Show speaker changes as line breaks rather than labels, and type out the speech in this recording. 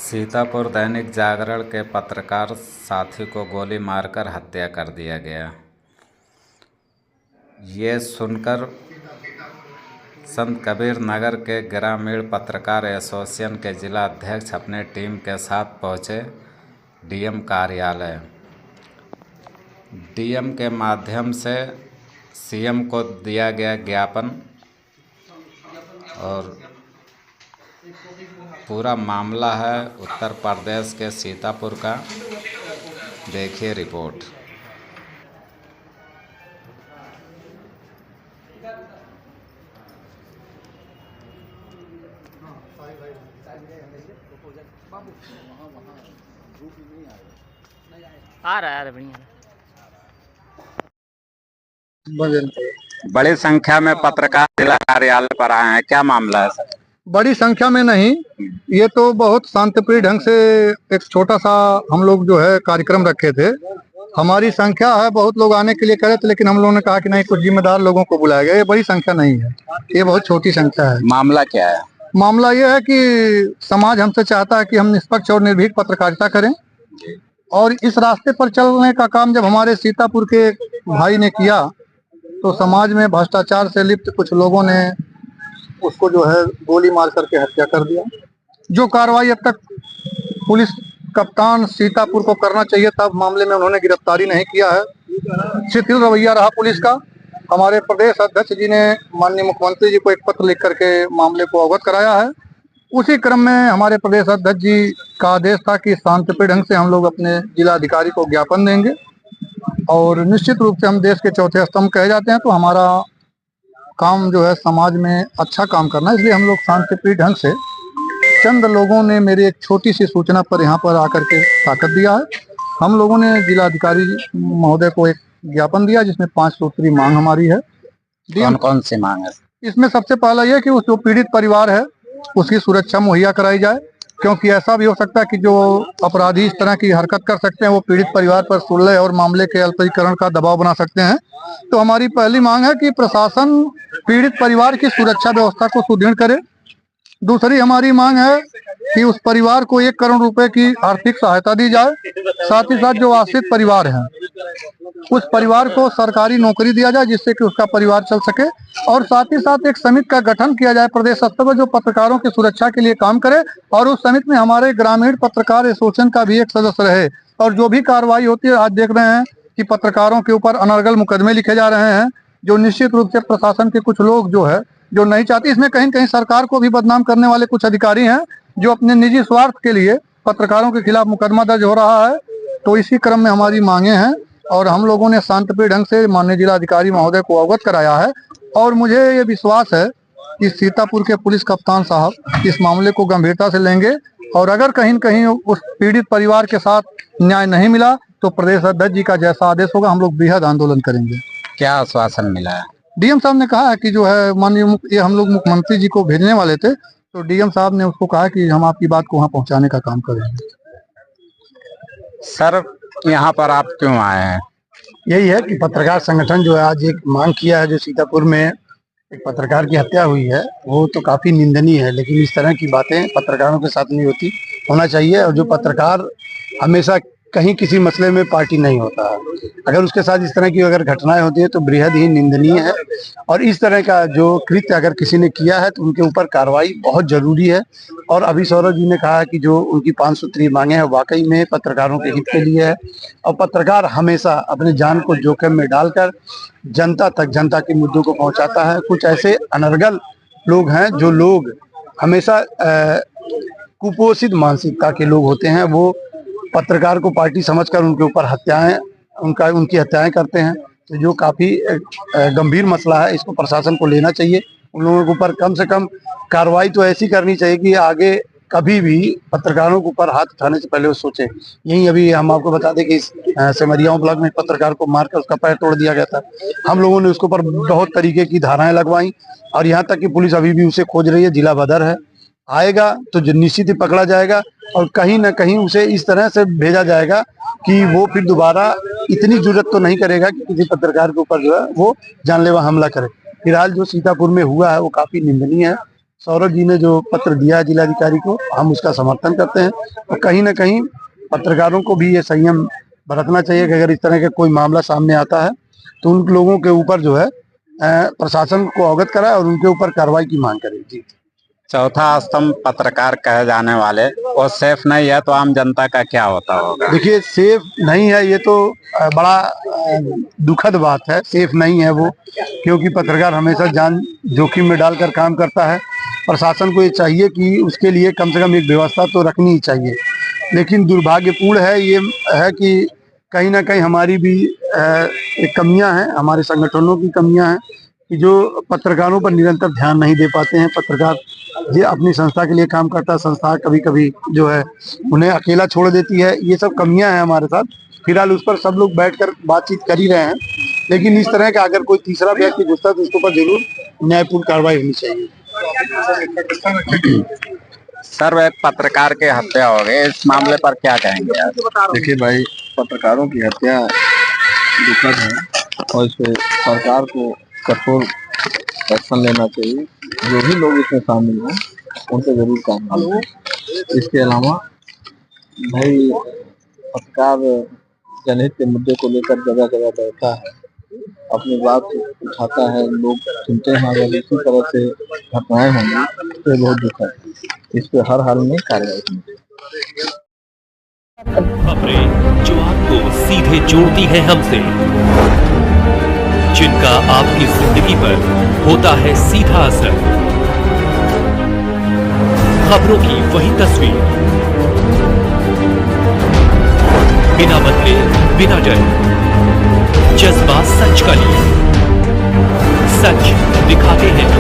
सीतापुर दैनिक जागरण के पत्रकार साथी को गोली मारकर हत्या कर दिया गया। ये सुनकर संत कबीर नगर के ग्रामीण पत्रकार एसोसिएशन के जिला अध्यक्ष अपने टीम के साथ पहुंचे डीएम कार्यालय। डीएम के माध्यम से सीएम को दिया गया ज्ञापन और पूरा मामला है उत्तर प्रदेश के सीतापुर का। देखिए रिपोर्ट।
आ रहा है बढ़िया।
बड़ी संख्या में पत्रकार जिला कार्यालय पर आए हैं, क्या मामला है सर?
बड़ी संख्या में नहीं, ये तो बहुत शांतिप्रिय ढंग से एक छोटा सा हम लोग जो है कार्यक्रम रखे थे। हमारी संख्या है, बहुत लोग आने के लिए कह रहे थे, लेकिन हम लोगों ने कहा कि नहीं, कुछ जिम्मेदार लोगों को बुलाया गया। ये बड़ी संख्या नहीं है, ये बहुत छोटी संख्या है।
मामला क्या है?
मामला ये है कि समाज हमसे चाहता है कि हम निष्पक्ष और निर्भीक पत्रकारिता करें, और इस रास्ते पर चलने का काम जब हमारे सीतापुर के भाई ने किया तो समाज में भ्रष्टाचार से लिप्त कुछ लोगों ने उसको जो है गोली मार करके हत्या कर दिया। जो कार्रवाई अब तक पुलिस कप्तान सीतापुर को करना चाहिए था, मामले में उन्होंने गिरफ्तारी नहीं किया है। शिथिल रवैया रहा पुलिस का। हमारे प्रदेश अध्यक्ष जी ने माननीय मुख्यमंत्री जी को एक पत्र लिख करके मामले को अवगत कराया है। उसी क्रम में हमारे प्रदेश अध्यक्ष जी का आदेश था कि शांतिप्रिय ढंग से हम लोग अपने जिलाधिकारी को ज्ञापन देंगे, और निश्चित रूप से हम देश के चौथे स्तंभ कहे जाते हैं, तो हमारा काम जो है समाज में अच्छा काम करना, इसलिए हम लोग शांतिप्रिय ढंग से, चंद लोगों ने मेरी एक छोटी सी सूचना पर यहाँ पर आकर के ताकत दिया है। हम लोगों ने जिलाधिकारी महोदय को एक ज्ञापन दिया जिसमें 5 सूत्री मांग हमारी है।
कौन कौन सी मांग है?
इसमें सबसे पहला यह कि उस जो पीड़ित परिवार है उसकी सुरक्षा मुहैया कराई जाए, क्योंकि ऐसा भी हो सकता है कि जो अपराधी इस तरह की हरकत कर सकते हैं वो पीड़ित परिवार पर सुलह और मामले के अल्पीकरण का दबाव बना सकते हैं। तो हमारी पहली मांग है कि प्रशासन पीड़ित परिवार की सुरक्षा व्यवस्था को सुदृढ़ करे। दूसरी हमारी मांग है कि उस परिवार को 1 करोड़ रुपए की आर्थिक सहायता दी जाए। साथ ही साथ जो आश्रित परिवार है उस परिवार को सरकारी नौकरी दिया जाए जिससे कि उसका परिवार चल सके, और साथ ही साथ एक समिति का गठन किया जाए प्रदेश स्तर पर जो पत्रकारों की सुरक्षा के लिए काम करे, और उस समिति में हमारे ग्रामीण पत्रकार एसोसिएशन का भी एक सदस्य रहे। और जो भी कार्रवाई होती है, आज देख रहे हैं कि पत्रकारों के ऊपर अनर्गल मुकदमे लिखे जा रहे हैं, जो निश्चित रूप से प्रशासन के कुछ लोग जो है जो नहीं चाहती, इसमें कहीं कहीं सरकार को भी बदनाम करने वाले कुछ अधिकारी हैं जो अपने निजी स्वार्थ के लिए पत्रकारों के खिलाफ मुकदमा दर्ज हो रहा है। तो इसी क्रम में हमारी मांगे हैं, और हम लोगों ने शांतिप्रिय ढंग से माननीय जिलाधिकारी महोदय को अवगत कराया है। और मुझे ये विश्वास है कि सीतापुर के पुलिस कप्तान साहब इस मामले को गंभीरता से लेंगे, और अगर कहीं न कहीं उस पीड़ित परिवार के साथ न्याय नहीं मिला तो प्रदेश अध्यक्ष जी का जैसा आदेश होगा हम लोग बृहद आंदोलन करेंगे।
क्या आश्वासन मिला है?
डीएम साहब ने कहा है कि जो है माननीय ये हम लोग मुख्यमंत्री जी को भेजने वाले थे, तो डीएम साहब ने उसको कहा कि हम आपकी बात को वहाँ पहुँचाने का काम करेंगे।
सर, यहाँ पर आप क्यों आए हैं?
यही है कि पत्रकार संगठन जो है आज एक मांग किया है, जो सीतापुर में एक पत्रकार की हत्या हुई है वो तो काफी निंदनीय है, लेकिन इस तरह की बातें पत्रकारों के साथ नहीं होती, होना चाहिए। और जो पत्रकार हमेशा कहीं किसी मसले में पार्टी नहीं होता है, अगर उसके साथ इस तरह की अगर घटनाएं होती है तो बेहद ही निंदनीय है। और इस तरह का जो कृत्य अगर किसी ने किया है तो उनके ऊपर कार्रवाई बहुत जरूरी है। और अभी सौरभ जी ने कहा कि जो उनकी 5 सूत्री मांगे हैं वाकई में पत्रकारों के हित के लिए है, और पत्रकार हमेशा अपने जान को जोखिम में डालकर जनता तक, जनता के मुद्दों को पहुंचाता है। कुछ ऐसे अनर्गल लोग हैं जो लोग हमेशा कुपोषित मानसिकता के लोग होते हैं, वो पत्रकार को पार्टी समझकर उनके ऊपर उनकी हत्याएं करते हैं। तो जो काफी गंभीर मसला है, इसको प्रशासन को लेना चाहिए। उन लोगों के ऊपर कम से कम कार्रवाई तो ऐसी करनी चाहिए कि आगे कभी भी पत्रकारों के ऊपर हाथ उठाने से पहले वो सोचे। यही अभी हम आपको बता दें कि सिमरियाओं ब्लॉक में पत्रकार को मारकर उसका पैर तोड़ दिया गया था। हम लोगों ने उसके ऊपर बहुत तरीके की धाराएं लगवाई, और यहाँ तक कि पुलिस अभी भी उसे खोज रही है। जिला बदर है, आएगा तो जो निश्चित ही पकड़ा जाएगा, और कहीं ना कहीं उसे इस तरह से भेजा जाएगा कि वो फिर दोबारा इतनी जरूरत तो नहीं करेगा कि किसी पत्रकार के ऊपर जो है वो जानलेवा हमला करे। फिलहाल जो सीतापुर में हुआ है वो काफी निंदनीय है, सौरभ जी ने जो पत्र दिया है जिलाधिकारी को, हम उसका समर्थन करते हैं। और कहीं ना कहीं पत्रकारों को भी ये संयम बरतना चाहिए कि अगर इस तरह का कोई मामला सामने आता है तो उन लोगों के ऊपर जो है प्रशासन को अवगत कराए और उनके ऊपर कार्रवाई की मांग करे। जी।
चौथा स्तंभ पत्रकार कहे जाने वाले वो सेफ नहीं है, तो आम जनता का क्या होता होगा?
देखिए, सेफ नहीं है ये तो बड़ा दुखद बात है। सेफ नहीं है वो, क्योंकि पत्रकार हमेशा जान जोखिम में डालकर काम करता है। प्रशासन को ये चाहिए कि उसके लिए कम से कम एक व्यवस्था तो रखनी ही चाहिए। लेकिन दुर्भाग्यपूर्ण है ये है कि कहीं ना कहीं हमारी भी एक कमियां हैं, हमारे संगठनों की कमियां हैं कि जो पत्रकारों पर निरंतर ध्यान नहीं दे पाते हैं। पत्रकार ये अपनी संस्था के लिए काम करता है, संस्था कभी कभी जो है उन्हें अकेला छोड़ देती है। ये सब कमियां हैं हमारे साथ। फिलहाल उस पर सब लोग बैठकर बातचीत कर ही रहे हैं, लेकिन इस तरह का अगर कोई तीसरा व्यक्ति घुसता है तो उसके ऊपर जरूर न्यायपूर्ण कार्रवाई होनी चाहिए।
सर, एक पत्रकार की हत्या हो गई, इस मामले पर क्या कहेंगे आप?
देखिए भाई, पत्रकारों की हत्या दुखद है और इस पे सरकार को कठोर एक्शन लेना चाहिए। जो भी लोग इसमें शामिल हैं उन पर जरूर कार्रवाई हो। इसके अलावा भाई, पत्रकार जनहित के मुद्दे को लेकर जगह जगह बैठता है, अपनी बात उठाता है, लोग सुनते हैं। अगर इसी तरह से घटनाएं होंगी तो ये बहुत दुखद है। इस पे हर हाल में कार्रवाई होनी चाहिए।
खबरें जो आपको सीधे जोड़ती हैं हमसे, जिनका आपकी जिंदगी पर होता है सीधा असर, खबरों की वही तस्वीर, बिना बदले बिना डरे, जज्बा सच का लिए, सच दिखाते हैं।